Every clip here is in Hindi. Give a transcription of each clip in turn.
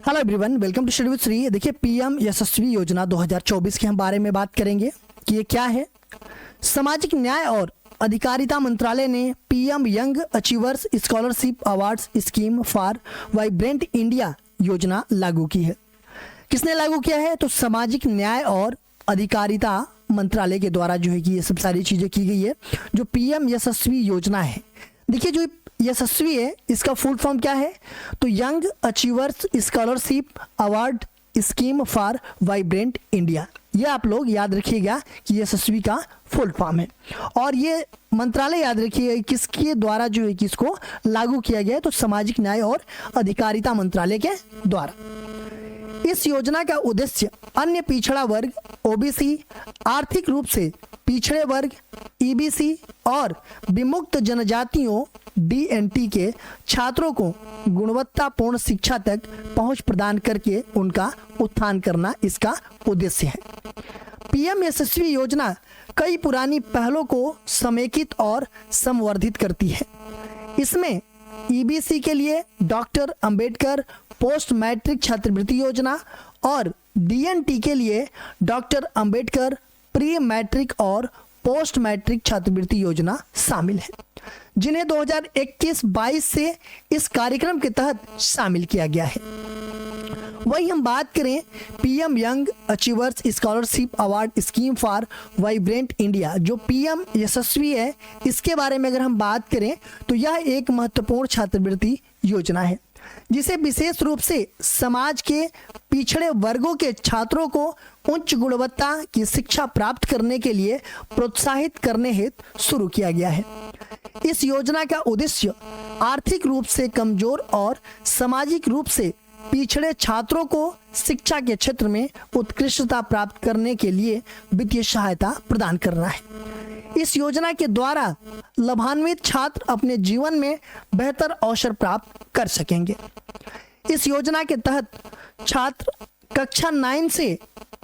Hello everyone, welcome to study with Shri. देखिए, पीएम यशस्वी योजना 2024 के हम बारे में बात करेंगे कि ये क्या है। सामाजिक न्याय और अधिकारिता मंत्रालय ने PM young achievers scholarship awards scheme for vibrant India योजना लागू की है। किसने लागू किया है? तो सामाजिक न्याय और अधिकारिता मंत्रालय के द्वारा जो है कि ये सब सारी चीज़ें की गई है। जो पीएम यशस्वी योजना है, देखिए जो यशस्वी है इसका फुल फॉर्म क्या है? तो young achievers scholarship award scheme for vibrant India. ये आप लोग याद रखिएगा कि यशस्वी का फुल फॉर्म है। और ये मंत्रालय याद रखिएगा किसके द्वारा जो है कि इसको लागू किया गया है, तो सामाजिक न्याय और अधिकारिता मंत्रालय के द्वारा। इस योजना का उद्देश्य अन्य पिछड़ा वर्ग, ओबीसी, आर्थिक रूप से पिछड़े वर्ग, ईबीसी और विमुक्त जनजातियों डीएनटी के छात्रों को गुणवत्तापूर्ण शिक्षा तक पहुंच प्रदान करके उनका उत्थान करना इसका उद्देश्य है। पीएम यशस्वी योजना कई पुरानी पहलों को समेकित और संवर्धित करती है। इसमें ईबीसी के लिए डॉक्टर अंबेडकर पोस्ट मैट्रिक छात्रवृत्ति योजना और डीएनटी के लिए डॉक्टर अंबेडकर प्री मैट्रिक और पोस्ट मैट्रिक छात्रवृत्ति योजना शामिल है, जिन्हें 2021-22 से इस कार्यक्रम के तहत शामिल किया गया है। वही हम बात करें PM young achievers scholarship award scheme for vibrant India, जो पीएम यशस्वी है, इसके बारे में अगर हम बात करें तो यह एक महत्वपूर्ण छात्रवृत्ति योजना है जिसे विशेष रूप से समाज के पिछड़े वर्गों के छात्रों को उच्च गुणवत्ता की शिक्षा प्राप्त करने के लिए प्रोत्साहित करने हेतु शुरू किया गया है। इस योजना का उद्देश्य आर्थिक रूप से कमजोर और सामाजिक रूप से पिछड़े छात्रों को शिक्षा के क्षेत्र में उत्कृष्टता प्राप्त करने के लिए वित्तीय सहायता प्रदान करना है। इस योजना के द्वारा लाभान्वित छात्र अपने जीवन में बेहतर अवसर प्राप्त कर सकेंगे। इस योजना के तहत छात्र कक्षा 9 से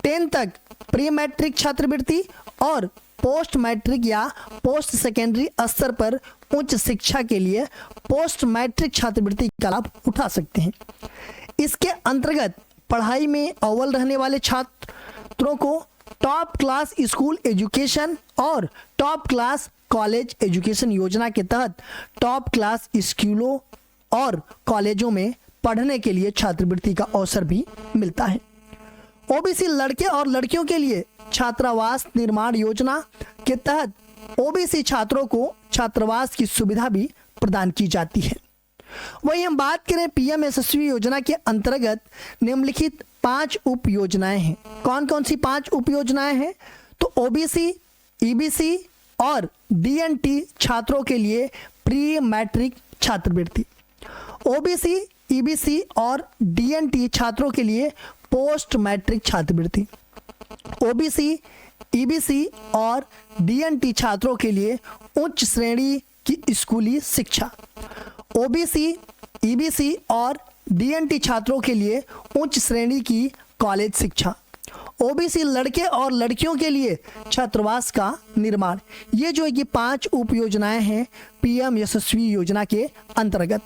10 तक प्री मैट्रिक छात्रवृत्ति और पोस्ट मैट्रिक या पोस्ट सेकेंडरी स्तर पर उच्च शिक्षा के लिए पोस्ट मैट्रिक छात्रवृत्ति का लाभ उठा सकते हैं। इसके अंतर्गत पढ़ाई में अव्वल रहने वाले छात्रों को टॉप क्लास स्कूल एजुकेशन और टॉप क्लास कॉलेज एजुकेशन योजना के तहत टॉप क्लास स्कूलों और कॉलेजों में पढ़ने के लिए छात्रवृत्ति का अवसर भी मिलता है। ओबीसी लड़के और लड़कियों के लिए छात्रावास निर्माण योजना के तहत ओबीसी छात्रों को छात्रावास की सुविधा भी प्रदान की जाती है। वही हम बात करें पीएम यशस्वी योजना के अंतर्गत निम्नलिखित 5 उप योजनाएं हैं। कौन कौन सी 5 उप योजनाएं हैं? तो ओबीसी, ईबीसी और डीएनटी छात्रों के लिए प्री मैट्रिक छात्रवृत्ति, ओबीसी, ईबीसी और डीएनटी छात्रों के लिए पोस्ट मैट्रिक छात्रवृत्ति, ओबीसी, ईबीसी और डीएनटी छात्रों के लिए उच्च श्रेणी की स्कूली शिक्षा, ओबीसी, ईबीसी और डीएनटी छात्रों के लिए उच्च श्रेणी की कॉलेज शिक्षा, ओबीसी लड़के और लड़कियों के लिए छात्रावास का निर्माण। ये जो है कि 5 उप योजनाएं हैं पीएम यशस्वी योजना के अंतर्गत।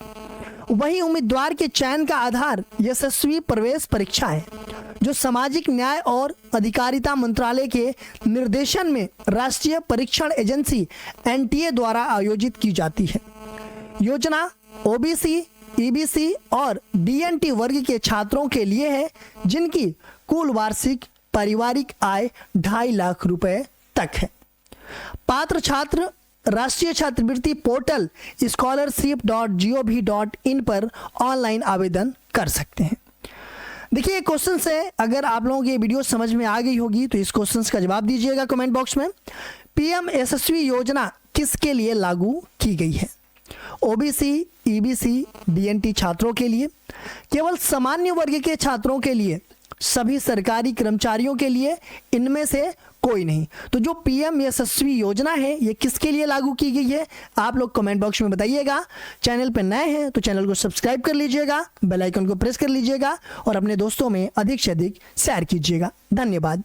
वही उम्मीदवार के चयन का आधार यशस्वी प्रवेश परीक्षा है, जो सामाजिक न्याय और अधिकारिता मंत्रालय के निर्देशन में राष्ट्रीय परीक्षण एजेंसी एनटीए द्वारा आयोजित की जाती है। योजना ओबीसी, ईबीसी और डीएनटी वर्ग के छात्रों के लिए है जिनकी कुल वार्षिक पारिवारिक आय 2.5 लाख रुपए तक है। पात्र छात्र राष्ट्रीय छात्रवृत्ति पोर्टल scholarship.gov.in पर ऑनलाइन आवेदन कर सकते हैं। देखिए, क्वेश्चन से अगर आप लोगों की वीडियो समझ में आ गई होगी तो इस क्वेश्चन का जवाब दीजिएगा कमेंट बॉक्स में। पीएम यशस्वी योजना किसके लिए लागू की गई है? ओबीसी, ईबीसी, डीएनटी छात्रों के लिए, केवल सामान्य वर्ग के छात्रों के लिए, सभी सरकारी कर्मचारियों के लिए, इनमें से कोई नहीं। तो जो पीएम यशस्वी योजना है ये किसके लिए लागू की गई है आप लोग कमेंट बॉक्स में बताइएगा। चैनल पर नए हैं तो चैनल को सब्सक्राइब कर लीजिएगा, बेल आइकन को प्रेस कर लीजिएगा और अपने दोस्तों में अधिक से अधिक शेयर कीजिएगा। धन्यवाद।